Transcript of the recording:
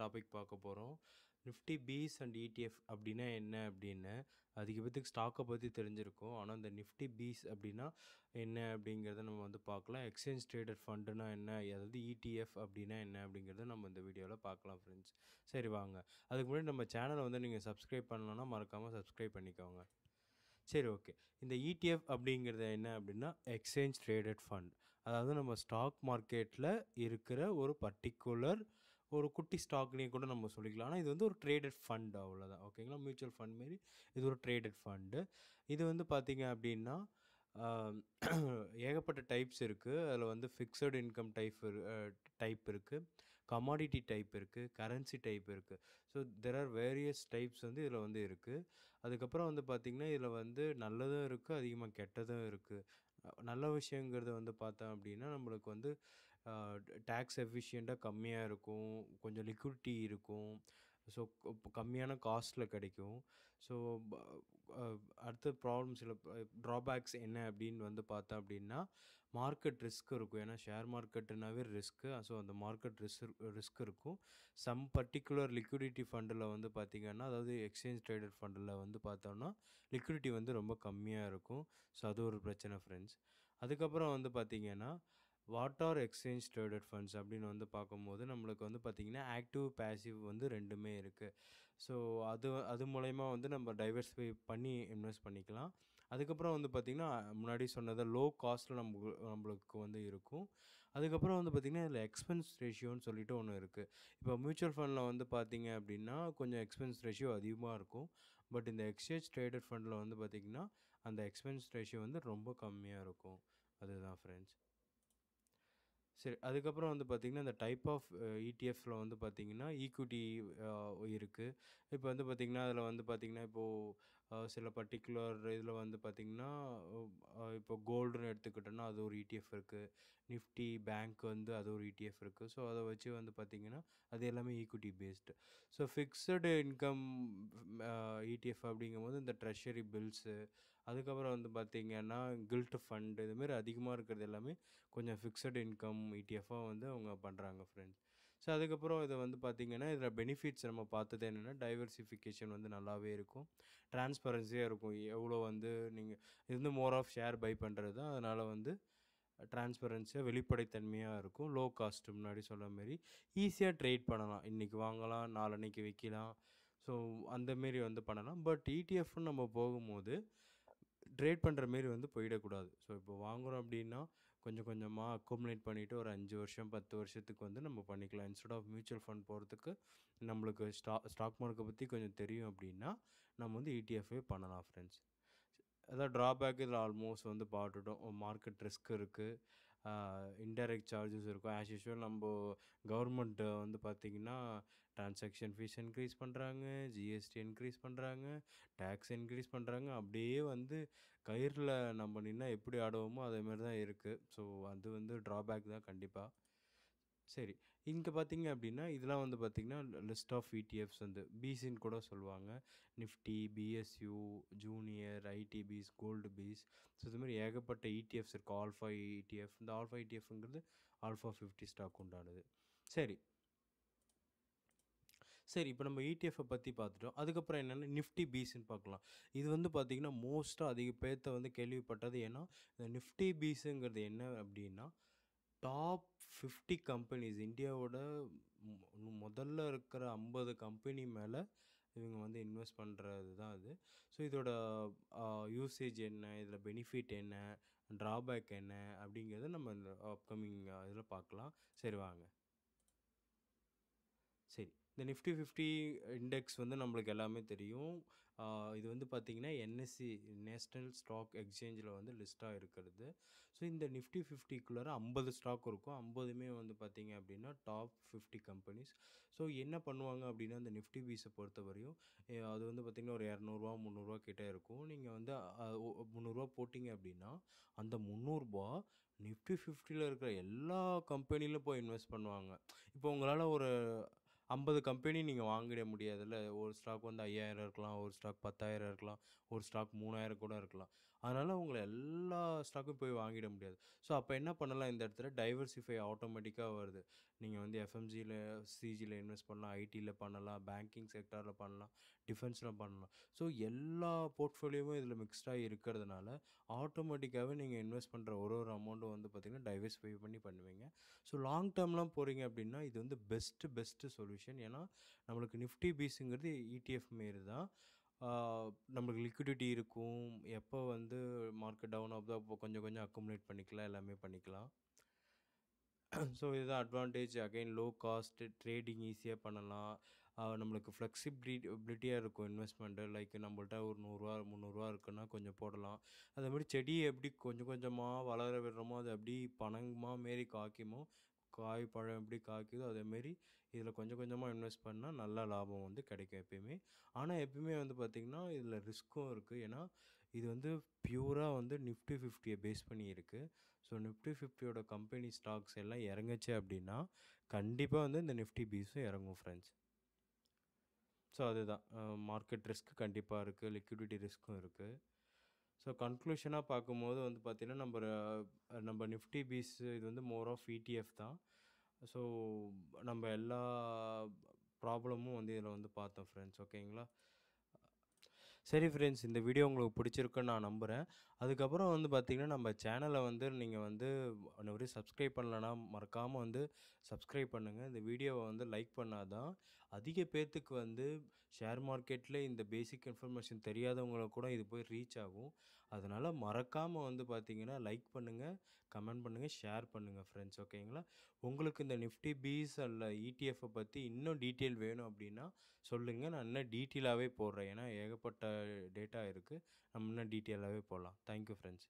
Topic பார்க்க போகிறோம். Nifty peace and ETF அப்படின்னா என்ன அப்படின்னு அதிக பேத்துக்கு ஸ்டாக்கை பற்றி தெரிஞ்சிருக்கும். ஆனால் இந்த நிஃப்டி பீஸ் அப்படின்னா என்ன அப்படிங்கிறத நம்ம வந்து பார்க்கலாம். எக்ஸ்சேஞ்ச் ட்ரேடட் ஃபண்டுனா என்ன, அதாவது இடிஎஃப் அப்படின்னா என்ன அப்படிங்கிறத நம்ம இந்த வீடியோவில் பார்க்கலாம் ஃப்ரெண்ட்ஸ். சரி வாங்க, அதுக்கு முன்னாடி நம்ம சேனலை வந்து நீங்கள் சப்ஸ்கிரைப் பண்ணலன்னா மறக்காமல் சப்ஸ்கிரைப் பண்ணிக்கோங்க. சரி ஓகே. இந்த இடிஎஃப் அப்படிங்கிறது என்ன அப்படின்னா எக்ஸ்சேஞ்ச் ட்ரேடட் ஃபண்ட். அதாவது நம்ம ஸ்டாக் மார்க்கெட்டில் இருக்கிற ஒரு பர்டிகுலர் ஒரு குட்டி ஸ்டாக்னே கூட நம்ம சொல்லிக்கலாம். ஆனால் இது வந்து ஒரு ட்ரேடட் ஃபண்ட், அவ்வளோதான். ஓகேங்களா? மியூச்சுவல் ஃபண்ட் மாரி இது ஒரு ட்ரேடட் ஃபண்டு. இது வந்து பார்த்திங்க அப்படின்னா ஏகப்பட்ட டைப்ஸ் இருக்குது. அதில் வந்து ஃபிக்ஸட் இன்கம் டைப் இருக்குது, கமாடிட்டி டைப் இருக்குது, கரன்சி டைப் இருக்குது. So there are various types வந்து இதில் வந்து இருக்குது. அதுக்கப்புறம் வந்து பார்த்திங்கன்னா இதில் வந்து நல்லதும் இருக்குது, அதிகமாக கெட்டதும் இருக்குது. நல்ல விஷயங்கிறது வந்து பார்த்தோம் அப்படின்னா நம்மளுக்கு வந்து டேக்ஸ் எஃபிஷியண்ட்டாக கம்மியாக இருக்கும், கொஞ்சம் லிக்விடிட்டி இருக்கும், ஸோ கம்மியான காஸ்ட்டில் கிடைக்கும். ஸோ அடுத்த ப்ராப்ளம்ஸ் இல்லை, ட்ராபேக்ஸ் என்ன அப்படின்னு வந்து பார்த்தோம் அப்படின்னா மார்க்கெட் ரிஸ்க் இருக்கும். ஏன்னா ஷேர் மார்க்கெட்டுனாவே ரிஸ்க்கு. ஸோ அந்த மார்க்கெட் ரிஸ்க் இருக்கும். சம் பர்டிகுலர் லிக்விடிட்டி ஃபண்டில் வந்து பார்த்திங்கன்னா, அதாவது எக்ஸ்சேஞ்ச் ட்ரேடட் ஃபண்டில் வந்து பார்த்தோம்னா லிக்விடிட்டி வந்து ரொம்ப கம்மியாக இருக்கும். ஸோ அது ஒரு பிரச்சனை ஃப்ரெண்ட்ஸ். அதுக்கப்புறம் வந்து பார்த்திங்கன்னா what are exchange traded funds அப்படின்னு வந்து பார்க்கும்போது நம்மளுக்கு வந்து பார்த்திங்கன்னா ஆக்டிவ் பேசிவ் வந்து ரெண்டுமே இருக்குது. ஸோ அது மூலயமா வந்து நம்ம டைவர்ஸிஃபை பண்ணி இன்வெஸ்ட் பண்ணிக்கலாம். அதுக்கப்புறம் வந்து பார்த்திங்கன்னா முன்னாடி சொன்னதை லோ காஸ்ட்டில் நம்மளுக்கு வந்து இருக்கும். அதுக்கப்புறம் வந்து பார்த்திங்கன்னா இதில் எக்ஸ்பென்ஸ் ரேஷியோன்னு சொல்லிட்டு ஒன்று இருக்குது. இப்போ மியூச்சுவல் ஃபண்டில் வந்து பார்த்திங்க அப்படின்னா கொஞ்சம் எக்ஸ்பென்ஸ் ரேஷியோ அதிகமாக இருக்கும். பட் இந்த எக்ஸ்சேஞ்ச் ட்ரேடட் ஃபண்டில் வந்து பார்த்திங்கன்னா அந்த எக்ஸ்பென்ஸ் ரேஷியோ வந்து ரொம்ப கம்மியாக இருக்கும். அதுதான் ஃப்ரெண்ட்ஸ். சரி, அதுக்கப்புறம் வந்து பார்த்திங்கன்னா இந்த டைப் ஆஃப் இடிஎஃப்ல வந்து பார்த்திங்கன்னா ஈக்விட்டி இருக்குது. இப்போ வந்து பார்த்திங்கன்னா அதில் வந்து பார்த்திங்கன்னா இப்போது சில பர்டிகுலர் இதில் வந்து பார்த்திங்கன்னா இப்போ கோல்டுன்னு எடுத்துக்கிட்டோன்னா அது ஒரு இடிஎஃப் இருக்குது. நிஃப்டி பேங்க் வந்து அது ஒரு இடிஎஃப் இருக்குது. ஸோ அதை வச்சு வந்து பார்த்திங்கன்னா அது எல்லாமே equity based. So fixed income ETF அப்படிங்கும்போது இந்த ட்ரெஷரி பில்ஸு, அதுக்கப்புறம் வந்து பார்த்திங்கன்னா கில்ட் ஃபண்டு, இதுமாரி அதிகமாக இருக்கிறது எல்லாமே கொஞ்சம் ஃபிக்ஸட் இன்கம் இடிஎஃபாக வந்து அவங்க பண்ணுறாங்க ஃப்ரெண்ட்ஸ். ஸோ அதுக்கப்புறம் இதை வந்து பார்த்திங்கன்னா இதில் பெனிஃபிட்ஸ் நம்ம பார்த்தது என்னென்னா டைவர்சிஃபிகேஷன் வந்து நல்லாவே இருக்கும், ட்ரான்ஸ்பரன்சியாக இருக்கும். எவ்வளோ வந்து நீங்கள் இது வந்து மோர் ஆஃப் ஷேர் பை பண்ணுறது தான், அதனால் வந்து ட்ரான்ஸ்பரன்சியாக வெளிப்படைத்தன்மையாக இருக்கும். லோ காஸ்ட்டு முன்னாடி சொன்ன மாரி ஈஸியாக ட்ரேட் பண்ணலாம். இன்றைக்கி வாங்கலாம், நாளன்னைக்கு விற்கலாம். ஸோ அந்தமாரி வந்து பண்ணலாம். பட் இடிஎஃப்னு நம்ம போகும்போது ட்ரேட் பண்ணுற மாரி வந்து போயிடக்கூடாது. ஸோ இப்போ வாங்குகிறோம் அப்படின்னா கொஞ்சம் கொஞ்சமாக அக்குமுலேட் பண்ணிவிட்டு ஒரு 5 வருஷம் 10 வருஷத்துக்கு வந்து நம்ம பண்ணிக்கலாம். இன்ஸ்டெட் ஆஃப் மியூச்சுவல் ஃபண்ட் போகிறதுக்கு நம்மளுக்கு ஸ்டாக் மார்க்கெட்டை பற்றி கொஞ்சம் தெரியும் அப்படின்னா நம்ம வந்து இடிஎஃப்ஏ பண்ணலாம் ஃப்ரெண்ட்ஸ். அதான் ட்ராபேக் இதில் ஆல்மோஸ்ட் வந்து பார்த்துட்டோம். மார்க்கெட் ரிஸ்க் இருக்குது, இன்டைரக்ட் சார்ஜஸ் இருக்கும். ஆஸ் யூஷுவல் நம்ம கவர்மெண்ட் வந்து பார்த்திங்கன்னா ட்ரான்சாக்ஷன் ஃபீஸ் இன்க்ரீஸ் பண்ணுறாங்க, ஜிஎஸ்டி இன்க்ரீஸ் பண்ணுறாங்க, டேக்ஸ் இன்க்ரீஸ் பண்ணுறாங்க. அப்படியே வந்து கயிறில் நம்ம நின்னா எப்படி ஆடுவோமோ அதேமாரி தான் இருக்குது. ஸோ அது வந்து ட்ராபேக் தான் கண்டிப்பாக. சரி, இங்கே பார்த்தீங்க அப்படின்னா இதெல்லாம் வந்து பார்த்திங்கன்னா லிஸ்ட் ஆஃப் இடிஎஃப்ஸ் வந்து பிசின்னு கூட சொல்லுவாங்க. Nifty, PSU, junior, IT BeES, gold BeES. So இதுமாதிரி ஏகப்பட்ட இடிஎஃப்ஸ் இருக்குது. ஆல்ஃபா இடிஎஃப், இந்த ஆல்ஃபா இடிஎஃப்ங்கிறது ஆல்ஃபா 50 ஸ்டாக் உண்டானது. சரி, இப்போ நம்ம இடிஎஃப்பை பற்றி பார்த்துட்டோம். அதுக்கப்புறம் என்னென்னா நிஃப்டி பீஸ்ன்னு பார்க்கலாம். இது வந்து பார்த்திங்கன்னா மோஸ்ட்டாக அதிக பேர்த்த வந்து கேள்விப்பட்டது. ஏன்னா இந்த நிஃப்டி பீஸுங்கிறது என்ன அப்படின்னா டாப் 50 கம்பெனிஸ், இந்தியாவோட முதல்ல இருக்கிற 50 கம்பெனி மேலே இவங்க வந்து இன்வெஸ்ட் பண்ணுறது தான் அது. ஸோ இதோட யூசேஜ் என்ன, இதில் பெனிஃபிட் என்ன, ட்ராபேக் என்ன அப்படிங்கிறத நம்ம இந்த அப்கமிங் இதில் பார்க்கலாம். சரி வாங்க. சரி, இந்த நிஃப்டி 50 இண்டெக்ஸ் வந்து நம்மளுக்கு எல்லாமே தெரியும். இது வந்து பார்த்திங்கன்னா என்எஸ்சி, நேஷ்னல் ஸ்டாக் எக்ஸ்சேஞ்சில் வந்து லிஸ்ட்டாக இருக்கிறது. ஸோ இந்த நிஃப்டி 50க்குள்ளார 50 ஸ்டாக் இருக்கும். 50மே வந்து பார்த்திங்க அப்படின்னா டாப் 50 கம்பெனிஸ். ஸோ என்ன பண்ணுவாங்க அப்படின்னா இந்த நிஃப்டி பீஸை பொறுத்தவரையும் அது வந்து பார்த்திங்கன்னா ஒரு 200 300 கிட்டே இருக்கும். நீங்கள் வந்து 300 போட்டிங்க அப்படின்னா அந்த 300 நிஃப்டி 50ல் இருக்கிற எல்லா கம்பெனிலும் போய் இன்வெஸ்ட் பண்ணுவாங்க. இப்போ உங்களால் ஒரு 50 கம்பெனி நீங்கள் வாங்கிட முடியாதுல்ல. ஒரு ஸ்டாக் வந்து 5000 இருக்கலாம், ஒரு ஸ்டாக் 10,000 இருக்கலாம், ஒரு ஸ்டாக் 3000 கூட இருக்கலாம். அதனால உங்கள எல்லா ஸ்டாக்கும் போய் வாங்கிட முடியாது. ஸோ அப்ப என்ன பண்ணலாம் இந்த இடத்துல டைவர்சிஃபை ஆட்டோமேட்டிக்கா வருது. நீங்க வந்து எஃப்எம்ஜில, சிஜில இன்வெஸ்ட் பண்ணலாம், ஐடில பண்ணலாம், பேங்கிங் செக்டார்ல பண்ணலாம், டிஃபென்ஸ்ல பண்ணலாம். ஸோ எல்லா போர்ட்ஃபோலியோவும் இதில மிக்ஸ்டா இருக்கிறதுனால, ஆட்டோமேட்டிக்காவே நீங்க இன்வெஸ்ட் பண்ற ஒரு அமௌண்ட்டும் வந்து பார்த்தீங்கன்னா, டைவர்சிஃபை பண்ணி பண்ணுவீங்க. ஸோ லாங் டேர்ம்லாம் போறீங்க அப்படின்னா, இது வந்து பெஸ்ட்டு சொல்யூஷன். ஏன்னா, நம்மளுக்கு நிஃப்டி பீஸ்ங்கிறது இடிஎஃப் மாரி தான். ஆ நம்மளுக்கு லிக்விடிட்டி இருக்கும். எப்போ வந்து மார்க்கெட் டவுன் ஆகுதோ, அப்போ கொஞ்சம் கொஞ்சம் அக்குமுலேட் பண்ணிக்கலாம். எல்லாமே பண்ணிக்கலாம். ஸோ இதுதான் advantage. Again low cost trading ஈஸியா பண்ணலாம். நம்மளுக்கு ஃப்ளெக்சிபிலிட்டியா இருக்கும் இன்வெஸ்ட்மெண்ட்டு. லைக் நம்மள்ட்ட ஒரு ரூ. 100 ரூ. 300 இருக்குன்னா கொஞ்சம் போடலாம். அதேமாரி செடிய எப்படி கொஞ்சம் கொஞ்சமா வளர விடுறோமோ, அது எப்படி பனங்கமா மாரி காய்க்குமோ, காய், பழம் எப்படி காய்க்குதோ அதேமாரி இதில கொஞ்சம் கொஞ்சமா இன்வெஸ்ட் பண்ணா நல்ல லாபம் வந்து கிடைக்கும் எப்பயுமே. ஆனா எப்பயுமே வந்து பார்த்தீங்கன்னா, இதில ரிஸ்க்கும் இருக்கு. ஏன்னா, இது வந்து பியூரா வந்து நிஃப்டி 50ய பேஸ் பண்ணி இருக்கு. ஸோ நிஃப்டி 50யோட கம்பெனி ஸ்டாக்ஸ் எல்லாம் இறங்குச்சு அப்படின்னா, கண்டிப்பா வந்து இந்த நிஃப்டி பீஸும் இறங்கும் ஃப்ரெண்ட்ஸ். ஸோ அதுதான். மார்க்கெட் ரிஸ்க் கண்டிப்பா இருக்கு. லிக்விடிட்டி ரிஸ்க்கும் இருக்கு. ஸோ கன்க்ளூஷனா பார்க்கும்போது வந்து பார்த்தீங்கன்னா, நம்ப நிஃப்டி பீஸ் இது வந்து மோர் ஆஃப் இடிஎஃப் தான். ஸோ நம்ப எல்லா ப்ராப்ளமும் வந்து இதில வந்து பார்த்தோம் ஃப்ரெண்ட்ஸ். ஓகேங்களா? சரி ஃப்ரெண்ட்ஸ், இந்த வீடியோ உங்களுக்கு பிடிச்சிருக்குன்னு நான் நம்புறேன். அதுக்கப்புறம் வந்து பார்த்தீங்கன்னா, நம்ம சேனல வந்து நீங்க வந்து இன்ன வரையும் சப்ஸ்கிரைப் பண்ணலன்னா, மறக்காம வந்து சப்ஸ்கிரைப் பண்ணுங்க. இந்த வீடியோவ வந்து லைக் பண்ணா தான், அதிக பேத்துக்கு வந்து ஷேர் மார்க்கெட்ல இந்த பேசிக் இன்ஃபர்மேஷன் தெரியாதவங்களுக்கு கூட இது போய் ரீச் ஆகும். அதனால மறக்காம வந்து பார்த்தீங்கன்னா, லைக் பண்ணுங்க, கமெண்ட் பண்ணுங்க, ஷேர் பண்ணுங்க ஃப்ரெண்ட்ஸ். ஓகேங்களா? உங்களுக்கு இந்த நிஃப்டி பீஸ் அல்ல இடிஎஃப்ப பத்தி இன்னும் டீட்டெயில் வேணும் அப்டின்னா சொல்லுங்க. நான் இன்னும் டீட்டெயிலாவே போடுறேன். ஏன்னா ஏகப்பட்ட டேட்டா இருக்கு. நம்ம இன்னும் டீட்டெயிலாவே போடலாம். Thank you friends.